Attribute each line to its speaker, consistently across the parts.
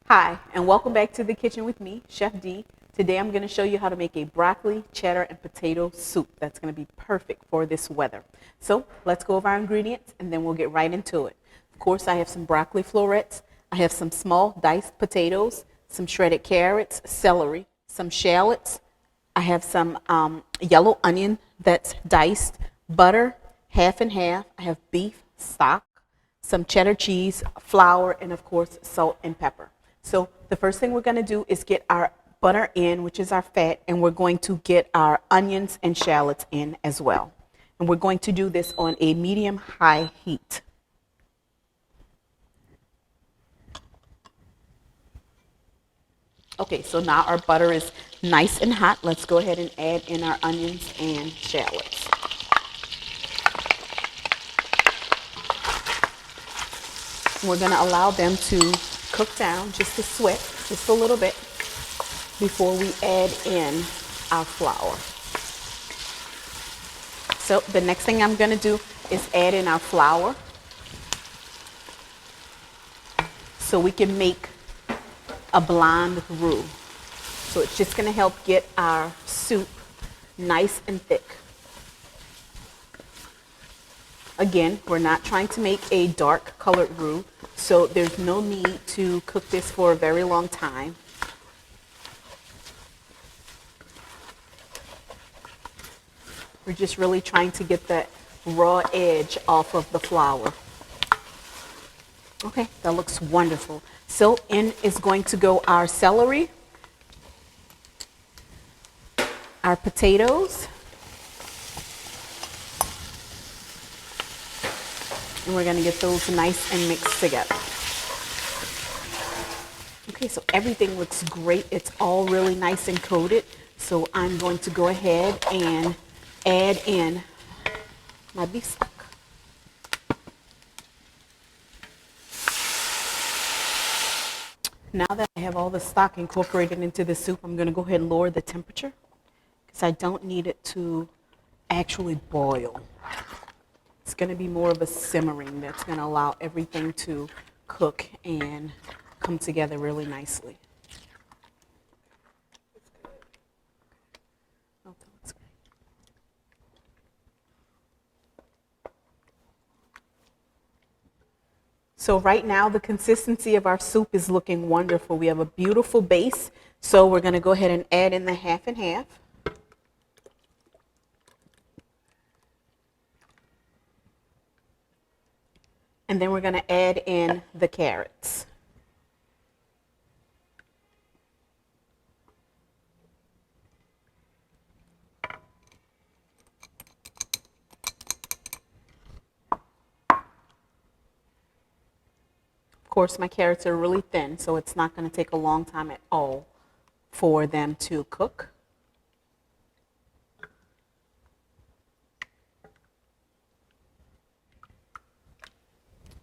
Speaker 1: Hi, and welcome back to the kitchen with me, Chef D. Today I'm going to show you how to make a broccoli, cheddar, and potato soup that's going to be perfect for this weather. So let's go over our ingredients and then we'll get right into it. Of course, I have some broccoli florets, I have some small diced potatoes, some shredded carrots, celery, some shallots, I have some yellow onion that's diced, butter, half and half, I have beef stock, some cheddar cheese, flour, and of course, salt and pepper. So the first thing we're going to do is get our butter in, which is our fat, and we're going to get our onions and shallots in as well. And we're going to do this on a medium-high heat. Okay, so now our butter is nice and hot. Let's go ahead and add in our onions and shallots. We're going to allow them to cook down just to sweat just a little bit before we add in our flour. So the next thing I'm going to do is add in our flour so we can make a blonde roux. So it's just going to help get our soup nice and thick. Again, we're not trying to make a dark colored roux, so there's no need to cook this for a very long time. We're just really trying to get that raw edge off of the flour. Okay, that looks wonderful. So in is going to go our celery, our potatoes, and we're going to get those nice and mixed together. Okay, so everything looks great. It's all really nice and coated. So I'm going to go ahead and add in my beef stock. Now that I have all the stock incorporated into the soup, I'm going to go ahead and lower the temperature because I don't need it to actually boil. It's going to be more of a simmering that's going to allow everything to cook and come together really nicely. Oh, that's great. So right now the consistency of our soup is looking wonderful. We have a beautiful base. So we're going to go ahead and add in the half and half. And then we're going to add in the carrots. Of course, my carrots are really thin, so it's not going to take a long time at all for them to cook.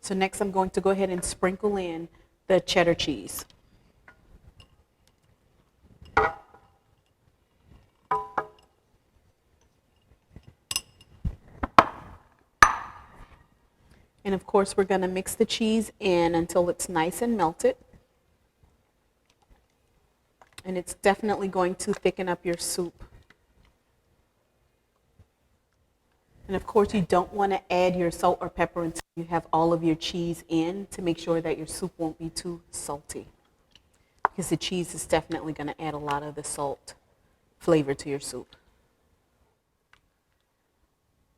Speaker 1: So next I'm going to go ahead and sprinkle in the cheddar cheese. And of course we're going to mix the cheese in until it's nice and melted. And it's definitely going to thicken up your soup. And of course you don't want to add your salt or pepper until you have all of your cheese in to make sure that your soup won't be too salty. Because the cheese is definitely going to add a lot of the salt flavor to your soup.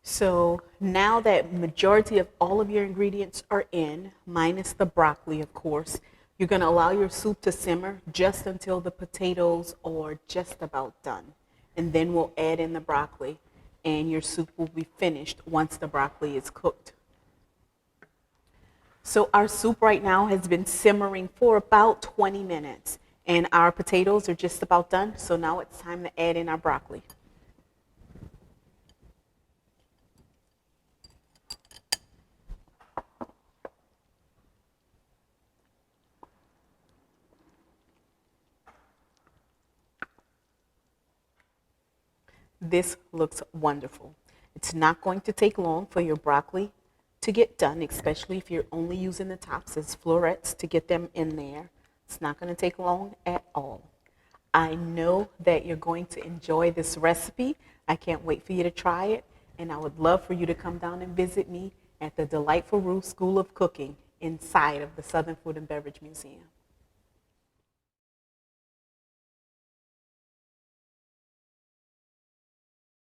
Speaker 1: So now that majority of all of your ingredients are in, minus the broccoli, of course, you're going to allow your soup to simmer just until the potatoes are just about done. And then we'll add in the broccoli, and your soup will be finished once the broccoli is cooked. So our soup right now has been simmering for about 20 minutes, and our potatoes are just about done. So now it's time to add in our broccoli. This looks wonderful. It's not going to take long for your broccoli to get done, especially if you're only using the tops as florets to get them in there. It's not going to take long at all. I know that you're going to enjoy this recipe. I can't wait for you to try it. And I would love for you to come down and visit me at the Delightful Ruth School of Cooking inside of the Southern Food and Beverage Museum.